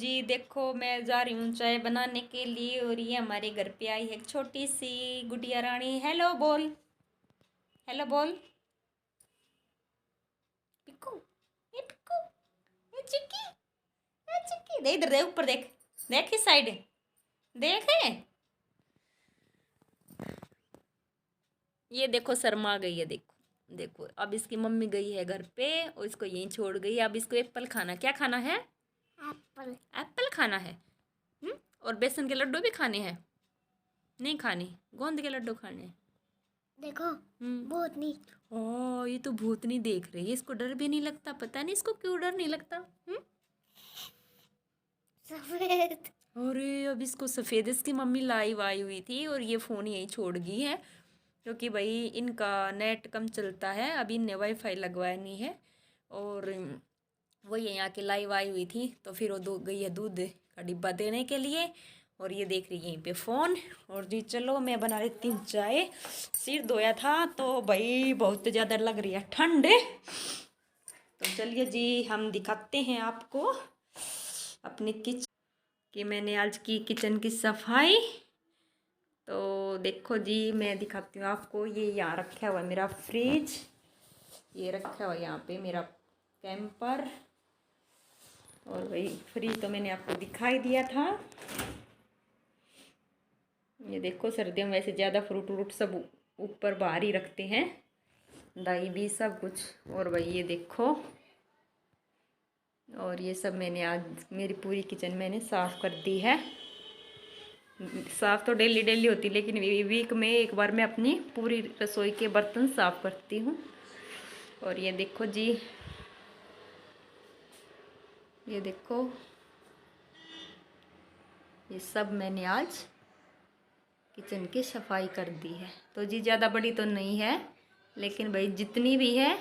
जी देखो, मैं जा रही हूँ चाय बनाने के लिए और ये हमारे घर पे आई है एक छोटी सी गुड़िया रानी। हेलो बोल, हेलो बोल। पिक्कू, ये पिक्कू, ये चिक्की, ये चिक्की। देख इधर, देख ऊपर, देख, देख इस साइड, देख है। ये देखो शर्मा गई है, देखो देखो। अब इसकी मम्मी गई है घर पे और इसको यहीं छोड़ गई। अब इसको एप्पल खाना, क्या खाना है? एप्पल, एप्पल खाना है। और बेसन के लड्डू भी खाने हैं? नहीं खाने, गोंद के लड्डू खाने हैं। देखो, भूतनी। ओ, ये तो भूतनी देख रही है, इसको डर भी नहीं लगता। पता नहीं इसको क्यों डर नहीं लगता। सफेद। अरे अब इसको सफेद इसकी मम्मी लाइव आई हुई थी और ये फ़ोन यहीं छोड़ गई है, क्योंकि भाई इनका नेट कम चलता है। अभी इनने वाईफाई लगवाया नहीं है और वो यहीं आके लाइव आई हुई थी, तो फिर वो गई है दूध का डिब्बा देने के लिए और ये देख रही है यहीं पे फ़ोन। और जी चलो मैं बना लेती हूँ चाय। सिर धोया था तो भाई बहुत ज़्यादा लग रही है ठंड। तो चलिए जी हम दिखाते हैं आपको अपने किचन कि मैंने आज की किचन की सफाई। तो देखो जी मैं दिखाती हूँ आपको। ये यहाँ रखा हुआ है मेरा फ्रिज, ये रखा हुआ है यहाँ पे मेरा कैंपर। और वही फ्रिज तो मैंने आपको दिखाई दिया था। ये देखो सर्दियों में वैसे ज़्यादा फ्रूट व्रूट सब ऊपर बाहर ही रखते हैं, दही भी सब कुछ। और भाई ये देखो, और ये सब मैंने आज मेरी पूरी किचन मैंने साफ़ कर दी है। साफ़ तो डेली डेली होती, लेकिन वीक में एक बार मैं अपनी पूरी रसोई के बर्तन साफ़ करती हूँ। और ये देखो जी, ये देखो, ये सब मैंने आज किचन की सफाई कर दी है। तो जी ज़्यादा बड़ी तो नहीं है, लेकिन भाई जितनी भी है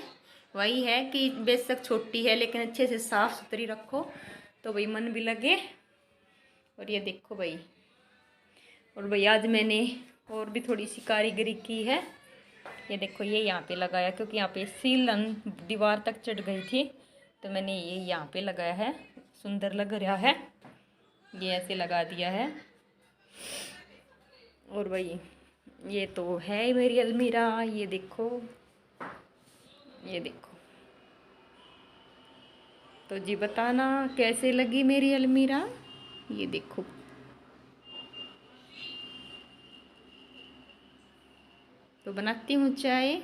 वही है कि बेशक छोटी है लेकिन अच्छे से साफ़ सुथरी रखो तो भाई मन भी लगे। और ये देखो भाई, और भाई आज मैंने और भी थोड़ी सी कारीगरी की है। ये देखो, ये यहाँ पे लगाया क्योंकि यहाँ पे सीलन दीवार तक चढ़ गई थी, तो मैंने ये यहाँ पे लगाया है। सुंदर लग रहा है, ये ऐसे लगा दिया है। और भाई ये तो है मेरी अलमीरा। ये देखो, ये देखो। तो जी बताना कैसे लगी मेरी अलमीरा। ये देखो, तो बनाती हूँ चाय।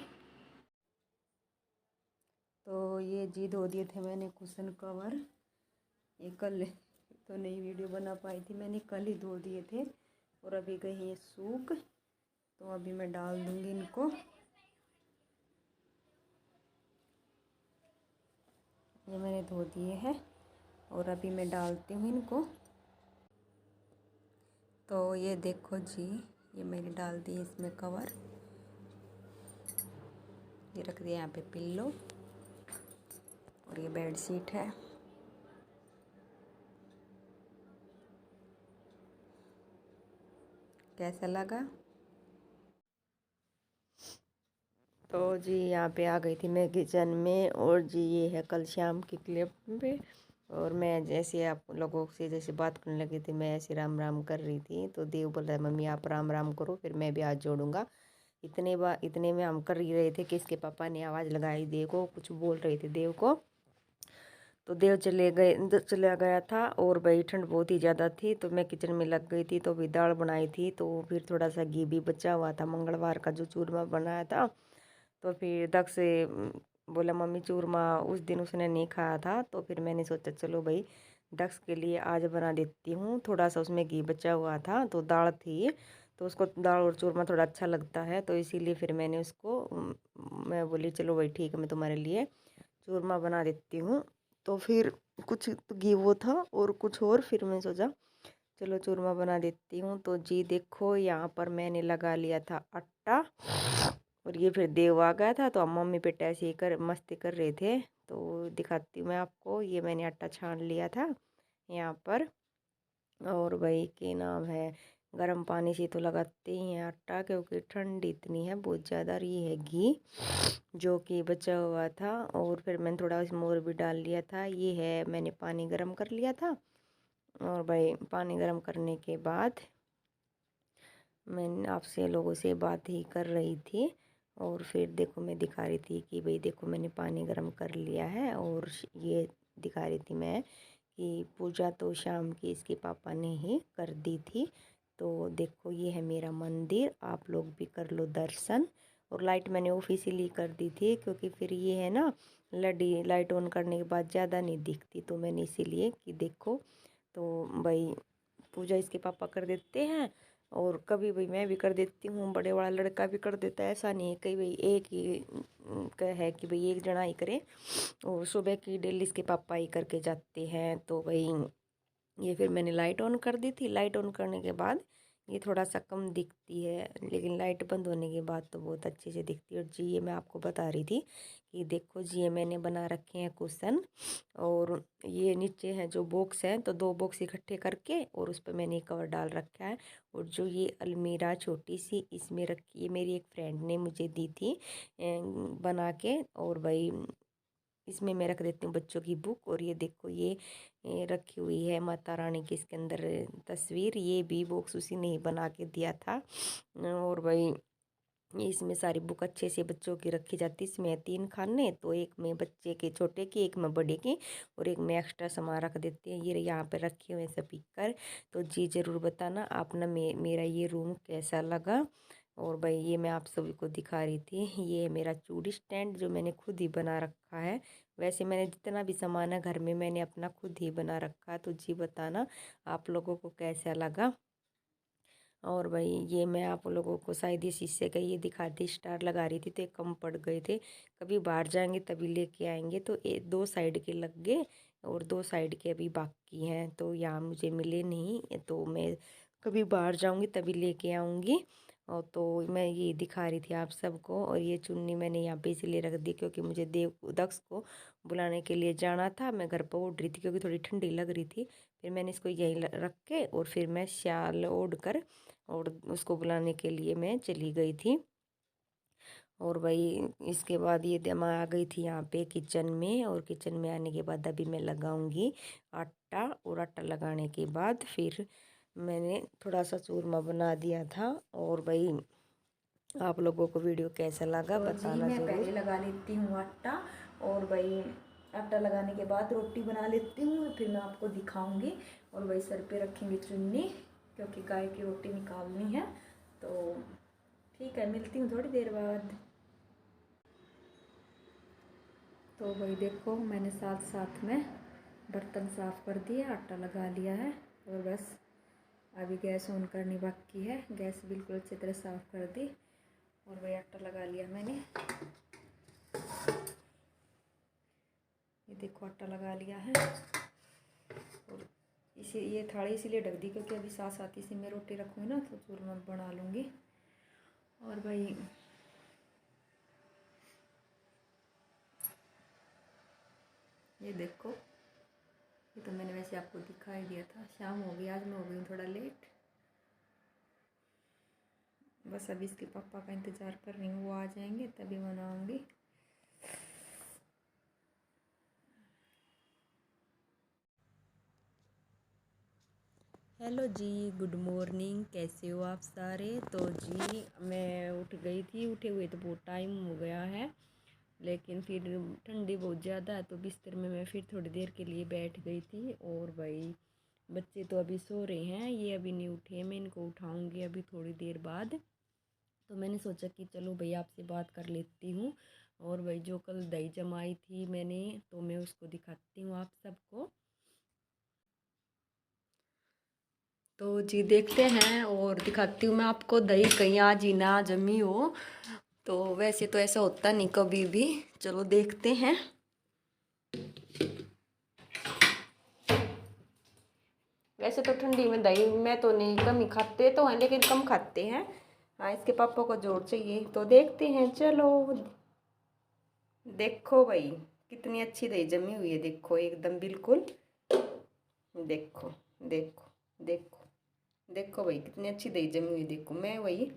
तो ये जी धो दिए थे मैंने कुशन कवर। ये कल तो नई वीडियो बना पाई थी, मैंने कल ही धो दिए थे और अभी गए ये सूख। तो अभी मैं डाल दूँगी इनको। ये मैंने धो दिए हैं और अभी मैं डालती हूँ इनको। तो ये देखो जी, ये मैंने डाल दिए इसमें कवर। ये रख दिया यहाँ पे पिल्लो और ये बेड शीट है। कैसा लगा? तो जी यहाँ पे आ गई थी मैं किचन में। और जी ये है कल शाम की क्लिप पे। और मैं जैसे आप लोगों से जैसे बात करने लगी थी, मैं ऐसे राम राम कर रही थी, तो देव बोल रहा है मम्मी आप राम राम करो, फिर मैं भी हाथ जोड़ूंगा। इतने में हम कर ही रहे थे कि इसके पापा ने आवाज़ लगाई देव को, कुछ बोल रहे थे देव को। तो देव चला गया था और भाई ठंड बहुत ही ज़्यादा थी, तो मैं किचन में लग गई थी। तो भी दाल बनाई थी, तो फिर थोड़ा सा घी भी बचा हुआ था मंगलवार का जो चूरमा बनाया था। तो फिर दक्ष से बोला मम्मी चूरमा उस दिन उसने नहीं खाया था, तो फिर मैंने सोचा चलो भाई दक्ष के लिए आज बना देती हूँ। थोड़ा सा उसमें घी बचा हुआ था, तो दाल थी, तो उसको दाल और चूरमा थोड़ा अच्छा लगता है, तो इसीलिए फिर मैंने उसको मैं बोली चलो भाई ठीक है मैं तुम्हारे लिए चूरमा बना देती हूँ। तो फिर कुछ तो घी वो था और कुछ और, फिर मैं सोचा चलो चूरमा बना देती हूँ। तो जी देखो यहाँ पर मैंने लगा लिया था आटा और ये फिर देव आ गया था, तो हम मम्मी बेटा ऐसे ही कर मस्ती कर रहे थे। तो दिखाती हूँ मैं आपको, ये मैंने आटा छान लिया था यहाँ पर। और भाई के नाम है गर्म पानी से तो लगाते ही हैं आटा, क्योंकि ठंड इतनी है बहुत ज़्यादा। और ये है घी जो कि बचा हुआ था, और फिर मैंने थोड़ा इसमें और भी डाल लिया था। ये है मैंने पानी गर्म कर लिया था और भाई पानी गर्म करने के बाद मैं आपसे लोगों से बात ही कर रही थी। और फिर देखो मैं दिखा रही थी कि भाई देखो मैंने पानी गर्म कर लिया है। और ये दिखा रही थी मैं कि पूजा तो शाम की इसके पापा ने ही कर दी थी। तो देखो ये है मेरा मंदिर, आप लोग भी कर लो दर्शन। और लाइट मैंने ऑफ इसीलिए कर दी थी क्योंकि फिर ये है ना लड़ी लाइट ऑन करने के बाद ज़्यादा नहीं दिखती, तो मैंने इसीलिए कि देखो। तो भाई पूजा इसके पापा कर देते हैं और कभी भाई मैं भी कर देती हूँ, बड़े वाला लड़का भी कर देता है। ऐसा नहीं है कहीं भाई एक ही का है कि भाई एक जना ही करे। और सुबह की डेली इसके पापा ही करके जाते हैं। तो भाई ये फिर मैंने लाइट ऑन कर दी थी। लाइट ऑन करने के बाद ये थोड़ा सा कम दिखती है, लेकिन लाइट बंद होने के बाद तो बहुत अच्छे से दिखती है। और जी ये मैं आपको बता रही थी कि देखो जी ये मैंने बना रखे हैं कुशन। और ये नीचे हैं जो बॉक्स हैं, तो 2 बॉक्स इकट्ठे करके और उस पर मैंने कवर डाल रखा है। और जो ये अलमीरा छोटी सी इसमें रखी है, मेरी एक फ्रेंड ने मुझे दी थी बना के। और भाई इसमें मैं रख देती हूँ बच्चों की बुक। और ये देखो ये रखी हुई है माता रानी की इसके अंदर तस्वीर। ये भी बॉक्स उसी ने ही बना के दिया था। और भाई इसमें सारी बुक अच्छे से बच्चों की रखी जाती। इसमें 3 खाने, तो एक में बच्चे के छोटे की, एक में बड़े की, और एक में एक्स्ट्रा सामान रख देते हैं। ये यहाँ पे रखे हुए स्पीकर। तो जी ज़रूर बताना आप ना मेरा ये रूम कैसा लगा। और भाई ये मैं आप सभी को दिखा रही थी, ये है मेरा चूड़ी स्टैंड जो मैंने खुद ही बना रखा है। वैसे मैंने जितना भी सामान है घर में मैंने अपना खुद ही बना रखा है। तो जी बताना आप लोगों को कैसा लगा। और भाई ये मैं आप लोगों को शायद ये शीशे का ये दिखाती स्टार लगा रही थी, तो एक कम पड़ गए थे। कभी बाहर जाएंगे तभी लेके आएंगे। तो 2 साइड के लग गए और 2 साइड के अभी बाकी हैं, तो यहाँ मुझे मिले नहीं। तो मैं कभी बाहर जाऊंगी तभी लेके आऊँगी। और तो मैं ये दिखा रही थी आप सबको। और ये चुन्नी मैंने यहाँ पे इसलिए रख दी क्योंकि मुझे देव दक्ष को बुलाने के लिए जाना था। मैं घर पर ओढ़ रही थी क्योंकि थोड़ी ठंडी लग रही थी। फिर मैंने इसको यहीं रख के और फिर मैं शाल ओढ़ कर और उसको बुलाने के लिए मैं चली गई थी। और भाई इसके बाद ये मैं आ गई थी यहाँ पे किचन में। और किचन में आने के बाद अभी मैं लगाऊंगी आटा। और आटा लगाने के बाद फिर मैंने थोड़ा सा चूरमा बना दिया था। और भाई आप लोगों को वीडियो कैसा लगा बताना जरूर। पहले लगा लेती हूँ आटा। और भाई आटा लगाने के बाद रोटी बना लेती हूँ, फिर मैं आपको दिखाऊंगी। और वही सर पे रखेंगे चुन्नी क्योंकि गाय की रोटी निकालनी है। तो ठीक है, मिलती हूँ थोड़ी देर बाद। तो भाई देखो मैंने साथ साथ में बर्तन साफ़ कर दिए, आटा लगा लिया है। और बस अभी गैस ऑन करनी बाकी है। गैस बिल्कुल अच्छी तरह साफ़ कर दी और वही आटा लगा लिया मैंने। ये देखो आटा लगा लिया है। और इसी ये थाली इसीलिए ढक दी क्योंकि अभी साथ साथ इसी में रोटी रखूँगी ना तो चूरमा बना लूँगी। और भाई ये देखो, ये तो मैंने वैसे आपको दिखाई दिया था। शाम हो गई, आज मैं हो गई थोड़ा लेट। बस अभी इसके पापा का इंतज़ार कर रही हूँ, वो आ जाएंगे तभी बनाऊँगी। हेलो जी, गुड मॉर्निंग, कैसे हो आप सारे। तो जी मैं उठ गई थी, उठे हुए तो बहुत टाइम हो गया है, लेकिन फिर ठंडी बहुत ज़्यादा है तो बिस्तर में मैं फिर थोड़ी देर के लिए बैठ गई थी। और भाई बच्चे तो अभी सो रहे हैं, ये अभी नहीं उठे, मैं इनको उठाऊँगी अभी थोड़ी देर बाद। तो मैंने सोचा कि चलो भाई आपसे बात कर लेती हूँ। और भाई जो कल दही जमाई थी मैंने तो मैं उसको दिखाती हूँ आप सबको। तो जी देखते हैं और दिखाती हूँ मैं आपको दही, कहीं आज ही ना जमी हो। तो वैसे तो ऐसा होता नहीं कभी भी, चलो देखते हैं। वैसे तो ठंडी में दही मैं तो नहीं, कम ही खाते तो हैं लेकिन कम खाते हैं। हाँ इसके पापा को जोर चाहिए तो देखते हैं चलो। देखो भाई कितनी अच्छी दही जमी हुई है, देखो एकदम बिल्कुल। देखो देखो देखो देखो भाई कितनी अच्छी दही जमी हुई, देखो मैं वही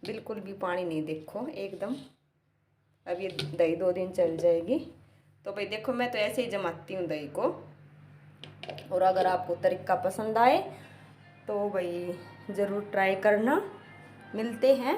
बिल्कुल भी पानी नहीं, देखो एकदम। अब ये दही 2 दिन चल जाएगी। तो भाई देखो मैं तो ऐसे ही जमाती हूँ दही को। और अगर आपको तरीका पसंद आए तो भाई ज़रूर ट्राई करना। मिलते हैं